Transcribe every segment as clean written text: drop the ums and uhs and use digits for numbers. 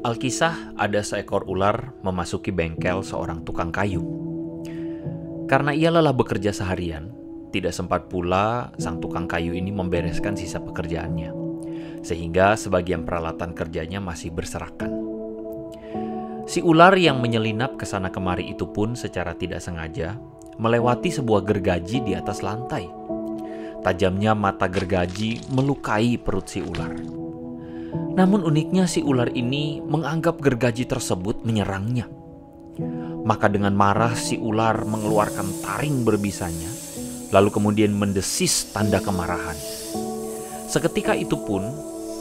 Alkisah, ada seekor ular memasuki bengkel seorang tukang kayu. Karena ia lelah bekerja seharian, tidak sempat pula sang tukang kayu ini membereskan sisa pekerjaannya, sehingga sebagian peralatan kerjanya masih berserakan. Si ular yang menyelinap ke sana kemari itu pun secara tidak sengaja melewati sebuah gergaji di atas lantai. Tajamnya mata gergaji melukai perut si ular. Namun uniknya si ular ini menganggap gergaji tersebut menyerangnya. Maka dengan marah si ular mengeluarkan taring berbisanya, lalu kemudian mendesis tanda kemarahan. Seketika itu pun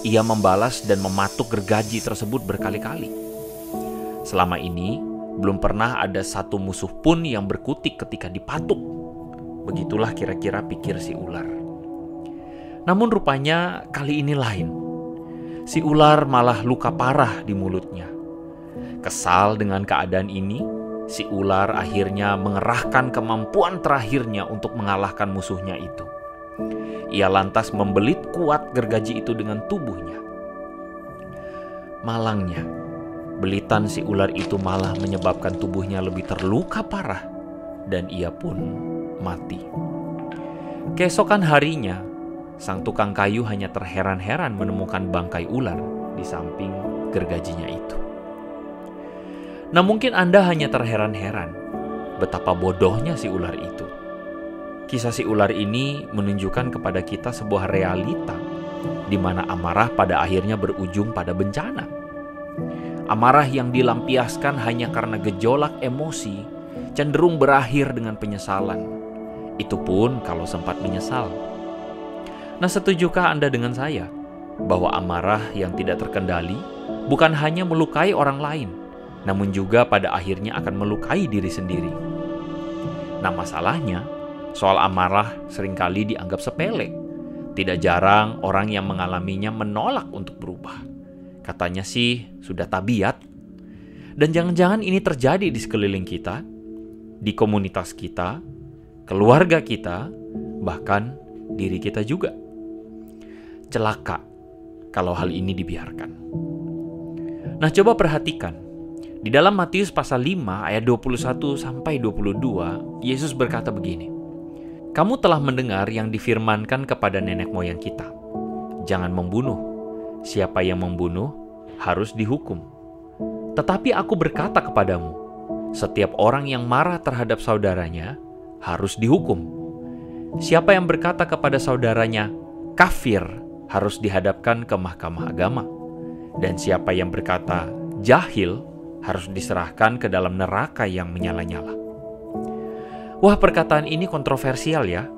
ia membalas dan mematuk gergaji tersebut berkali-kali. Selama ini belum pernah ada satu musuh pun yang berkutik ketika dipatuk. Begitulah kira-kira pikir si ular. Namun rupanya kali ini lain. Si ular malah luka parah di mulutnya. Kesal dengan keadaan ini, si ular akhirnya mengerahkan kemampuan terakhirnya untuk mengalahkan musuhnya itu. Ia lantas membelit kuat gergaji itu dengan tubuhnya. Malangnya, belitan si ular itu malah menyebabkan tubuhnya lebih terluka parah, dan ia pun mati. Keesokan harinya, sang tukang kayu hanya terheran-heran menemukan bangkai ular di samping gergajinya itu. Nah, mungkin Anda hanya terheran-heran betapa bodohnya si ular itu. Kisah si ular ini menunjukkan kepada kita sebuah realita di mana amarah pada akhirnya berujung pada bencana. Amarah yang dilampiaskan hanya karena gejolak emosi cenderung berakhir dengan penyesalan. Itu pun kalau sempat menyesal. Nah, setujukah Anda dengan saya bahwa amarah yang tidak terkendali bukan hanya melukai orang lain, namun juga pada akhirnya akan melukai diri sendiri? Nah, masalahnya, soal amarah seringkali dianggap sepele. Tidak jarang orang yang mengalaminya menolak untuk berubah. Katanya sih sudah tabiat. Dan jangan-jangan ini terjadi di sekeliling kita, di komunitas kita, keluarga kita, bahkan diri kita juga. Celaka kalau hal ini dibiarkan. Nah, coba perhatikan. Di dalam Matius pasal 5 ayat 21 sampai 22, Yesus berkata begini. Kamu telah mendengar yang difirmankan kepada nenek moyang kita. Jangan membunuh. Siapa yang membunuh harus dihukum. Tetapi aku berkata kepadamu, setiap orang yang marah terhadap saudaranya harus dihukum. Siapa yang berkata kepada saudaranya, kafir, harus dihadapkan ke mahkamah agama. Dan siapa yang berkata jahil harus diserahkan ke dalam neraka yang menyala-nyala. Wah, perkataan ini kontroversial ya.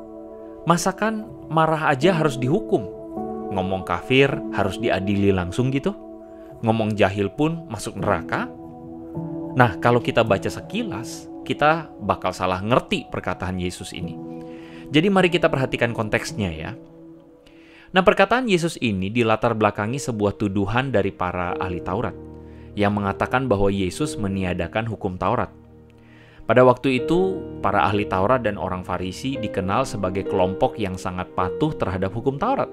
Masakan marah aja harus dihukum? Ngomong kafir harus diadili langsung gitu? Ngomong jahil pun masuk neraka? Nah, kalau kita baca sekilas, kita bakal salah ngerti perkataan Yesus ini. Jadi mari kita perhatikan konteksnya ya. Nah, perkataan Yesus ini dilatar belakangi sebuah tuduhan dari para ahli Taurat yang mengatakan bahwa Yesus meniadakan hukum Taurat. Pada waktu itu, para ahli Taurat dan orang Farisi dikenal sebagai kelompok yang sangat patuh terhadap hukum Taurat.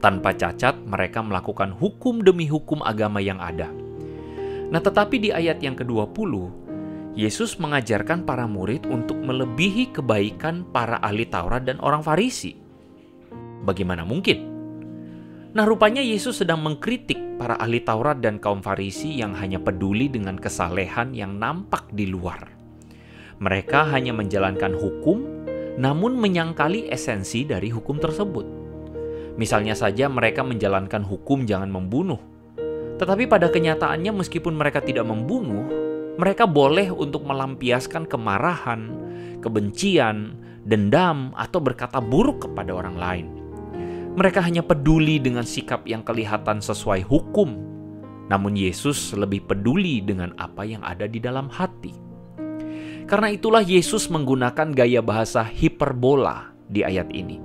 Tanpa cacat, mereka melakukan hukum demi hukum agama yang ada. Nah, tetapi di ayat yang ke-20, Yesus mengajarkan para murid untuk melebihi kebaikan para ahli Taurat dan orang Farisi. Bagaimana mungkin? Nah, rupanya Yesus sedang mengkritik para ahli Taurat dan kaum Farisi yang hanya peduli dengan kesalehan yang nampak di luar. Mereka hanya menjalankan hukum, namun menyangkali esensi dari hukum tersebut. Misalnya saja mereka menjalankan hukum jangan membunuh. Tetapi pada kenyataannya meskipun mereka tidak membunuh, mereka boleh untuk melampiaskan kemarahan, kebencian, dendam, atau berkata buruk kepada orang lain. Mereka hanya peduli dengan sikap yang kelihatan sesuai hukum. Namun Yesus lebih peduli dengan apa yang ada di dalam hati. Karena itulah Yesus menggunakan gaya bahasa hiperbola di ayat ini.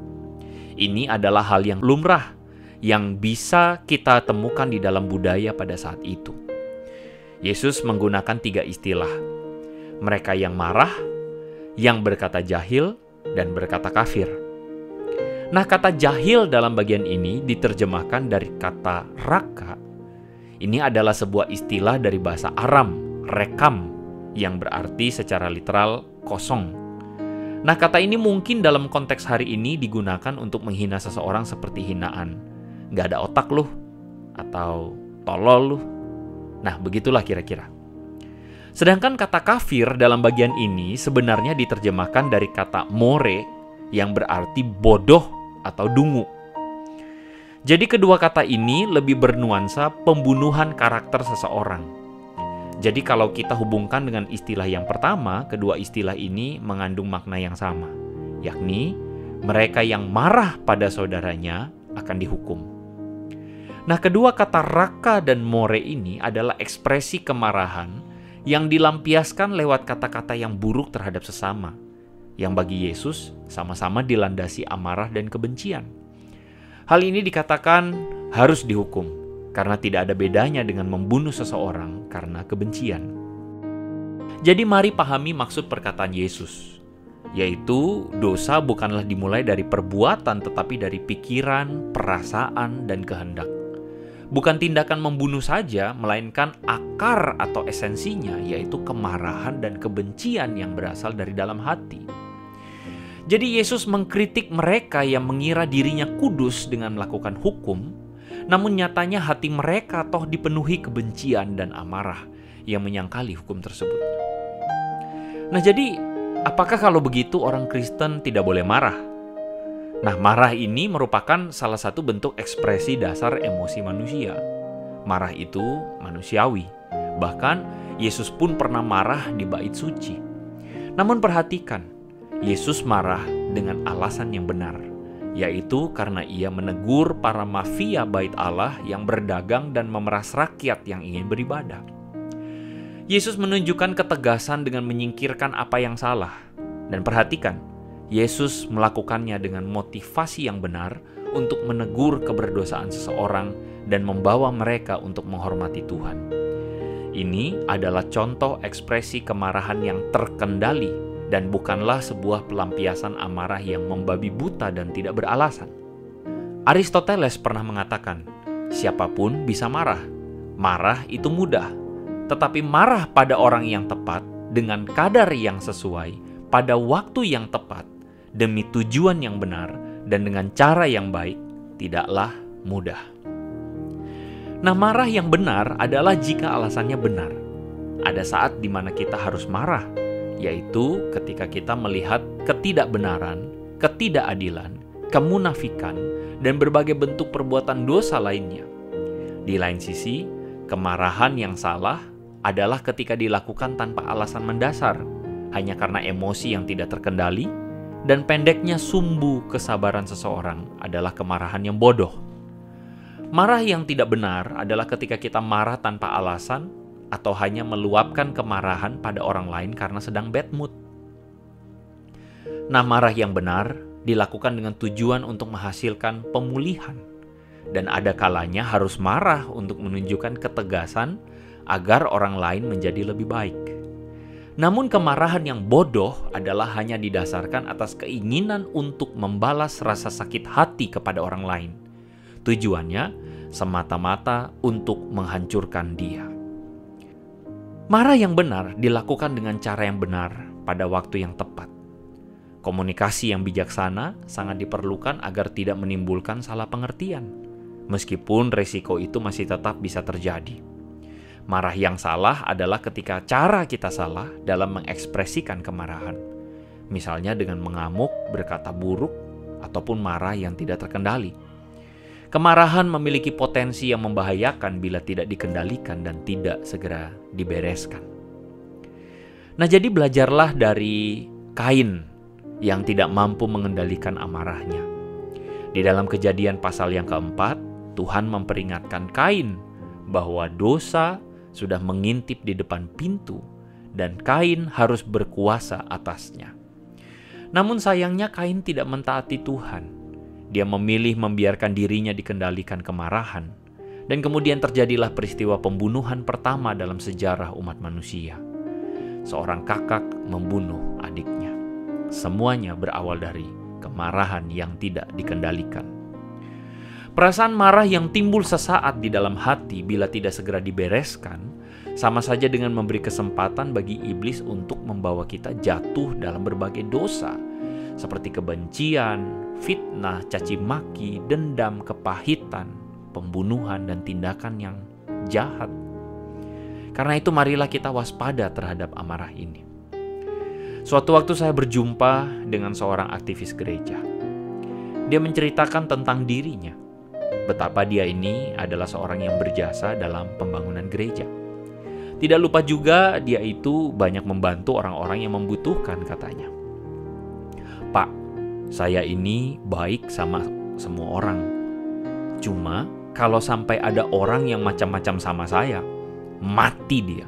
Ini adalah hal yang lumrah yang bisa kita temukan di dalam budaya pada saat itu. Yesus menggunakan 3 istilah. Mereka yang marah, yang berkata jahil, dan berkata kafir. Nah, kata jahil dalam bagian ini diterjemahkan dari kata raka Ini adalah sebuah istilah dari bahasa Aram, rekam, yang berarti secara literal kosong. Nah, kata ini mungkin dalam konteks hari ini digunakan untuk menghina seseorang seperti hinaan. Gak ada otak lu, atau tolol lu. Nah, begitulah kira-kira. Sedangkan kata kafir dalam bagian ini sebenarnya diterjemahkan dari kata more yang berarti bodoh atau dungu. Jadi kedua kata ini lebih bernuansa pembunuhan karakter seseorang. Jadi kalau kita hubungkan dengan istilah yang pertama, kedua istilah ini mengandung makna yang sama, yakni mereka yang marah pada saudaranya akan dihukum. Nah, kedua kata raka dan more ini adalah ekspresi kemarahan yang dilampiaskan lewat kata-kata yang buruk terhadap sesama, yang bagi Yesus sama-sama dilandasi amarah dan kebencian. Hal ini dikatakan harus dihukum, karena tidak ada bedanya dengan membunuh seseorang karena kebencian. Jadi mari pahami maksud perkataan Yesus, yaitu dosa bukanlah dimulai dari perbuatan tetapi dari pikiran, perasaan, dan kehendak. Bukan tindakan membunuh saja, melainkan akar atau esensinya, yaitu kemarahan dan kebencian yang berasal dari dalam hati. Jadi Yesus mengkritik mereka yang mengira dirinya kudus dengan melakukan hukum, namun nyatanya hati mereka toh dipenuhi kebencian dan amarah yang menyangkali hukum tersebut. Nah, jadi apakah kalau begitu orang Kristen tidak boleh marah? Nah, marah ini merupakan salah satu bentuk ekspresi dasar emosi manusia. Marah itu manusiawi. Bahkan Yesus pun pernah marah di bait suci. Namun perhatikan, Yesus marah dengan alasan yang benar, yaitu karena ia menegur para mafia bait Allah yang berdagang dan memeras rakyat yang ingin beribadah. Yesus menunjukkan ketegasan dengan menyingkirkan apa yang salah. Dan perhatikan, Yesus melakukannya dengan motivasi yang benar untuk menegur keberdosaan seseorang dan membawa mereka untuk menghormati Tuhan. Ini adalah contoh ekspresi kemarahan yang terkendali dan bukanlah sebuah pelampiasan amarah yang membabi buta dan tidak beralasan. Aristoteles pernah mengatakan, siapapun bisa marah. Marah itu mudah, tetapi marah pada orang yang tepat, dengan kadar yang sesuai, pada waktu yang tepat, demi tujuan yang benar, dan dengan cara yang baik, tidaklah mudah. Nah, marah yang benar adalah jika alasannya benar. Ada saat di mana kita harus marah, yaitu ketika kita melihat ketidakbenaran, ketidakadilan, kemunafikan, dan berbagai bentuk perbuatan dosa lainnya. Di lain sisi, kemarahan yang salah adalah ketika dilakukan tanpa alasan mendasar, hanya karena emosi yang tidak terkendali, dan pendeknya sumbu kesabaran seseorang adalah kemarahan yang bodoh. Marah yang tidak benar adalah ketika kita marah tanpa alasan, atau hanya meluapkan kemarahan pada orang lain karena sedang bad mood. Nah, marah yang benar dilakukan dengan tujuan untuk menghasilkan pemulihan. Dan ada kalanya harus marah untuk menunjukkan ketegasan agar orang lain menjadi lebih baik. Namun kemarahan yang bodoh adalah hanya didasarkan atas keinginan untuk membalas rasa sakit hati kepada orang lain. Tujuannya semata-mata untuk menghancurkan dia. Marah yang benar dilakukan dengan cara yang benar pada waktu yang tepat. Komunikasi yang bijaksana sangat diperlukan agar tidak menimbulkan salah pengertian, meskipun resiko itu masih tetap bisa terjadi. Marah yang salah adalah ketika cara kita salah dalam mengekspresikan kemarahan, misalnya dengan mengamuk, berkata buruk, ataupun marah yang tidak terkendali. Kemarahan memiliki potensi yang membahayakan bila tidak dikendalikan dan tidak segera dibereskan. Nah, jadi belajarlah dari Kain yang tidak mampu mengendalikan amarahnya. Di dalam Kejadian pasal yang keempat, Tuhan memperingatkan Kain bahwa dosa sudah mengintip di depan pintu dan Kain harus berkuasa atasnya. Namun sayangnya Kain tidak mentaati Tuhan. Dia memilih membiarkan dirinya dikendalikan kemarahan, dan kemudian terjadilah peristiwa pembunuhan pertama dalam sejarah umat manusia. Seorang kakak membunuh adiknya. Semuanya berawal dari kemarahan yang tidak dikendalikan. Perasaan marah yang timbul sesaat di dalam hati bila tidak segera dibereskan, sama saja dengan memberi kesempatan bagi iblis untuk membawa kita jatuh dalam berbagai dosa, seperti kebencian, fitnah, caci maki, dendam, kepahitan, pembunuhan, dan tindakan yang jahat. Karena itu marilah kita waspada terhadap amarah ini. Suatu waktu saya berjumpa dengan seorang aktivis gereja. Dia menceritakan tentang dirinya, betapa dia ini adalah seorang yang berjasa dalam pembangunan gereja. Tidak lupa juga dia itu banyak membantu orang-orang yang membutuhkan, katanya. Pak, saya ini baik sama semua orang. Cuma kalau sampai ada orang yang macam-macam sama saya, mati dia.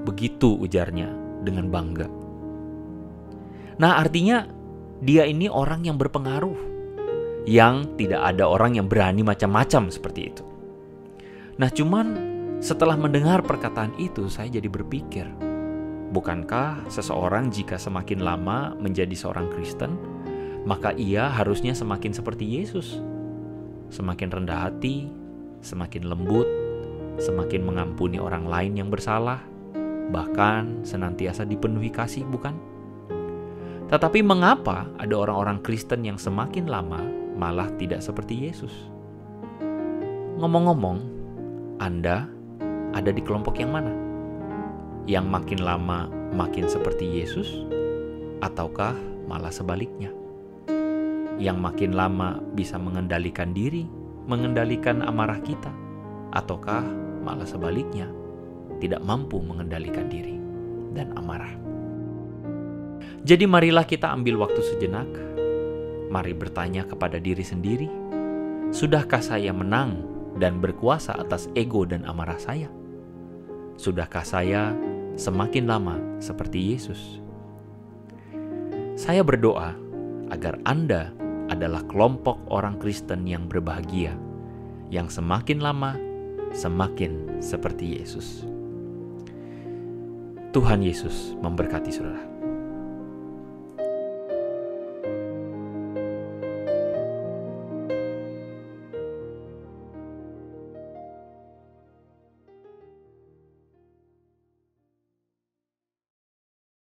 Begitu ujarnya dengan bangga. Nah, artinya dia ini orang yang berpengaruh, yang tidak ada orang yang berani macam-macam seperti itu. Nah, cuman setelah mendengar perkataan itu, saya jadi berpikir, bukankah seseorang jika semakin lama menjadi seorang Kristen, maka ia harusnya semakin seperti Yesus? Semakin rendah hati, semakin lembut, semakin mengampuni orang lain yang bersalah, bahkan senantiasa dipenuhi kasih, bukan? Tetapi mengapa ada orang-orang Kristen yang semakin lama malah tidak seperti Yesus? Ngomong-ngomong, Anda ada di kelompok yang mana? Yang makin lama makin seperti Yesus, ataukah malah sebaliknya? Yang makin lama bisa mengendalikan diri, mengendalikan amarah kita, ataukah malah sebaliknya tidak mampu mengendalikan diri dan amarah? Jadi marilah kita ambil waktu sejenak. Mari bertanya kepada diri sendiri, sudahkah saya menang dan berkuasa atas ego dan amarah saya? Sudahkah saya semakin lama seperti Yesus? Saya berdoa agar Anda adalah kelompok orang Kristen yang berbahagia, yang semakin lama semakin seperti Yesus. Tuhan Yesus memberkati saudara.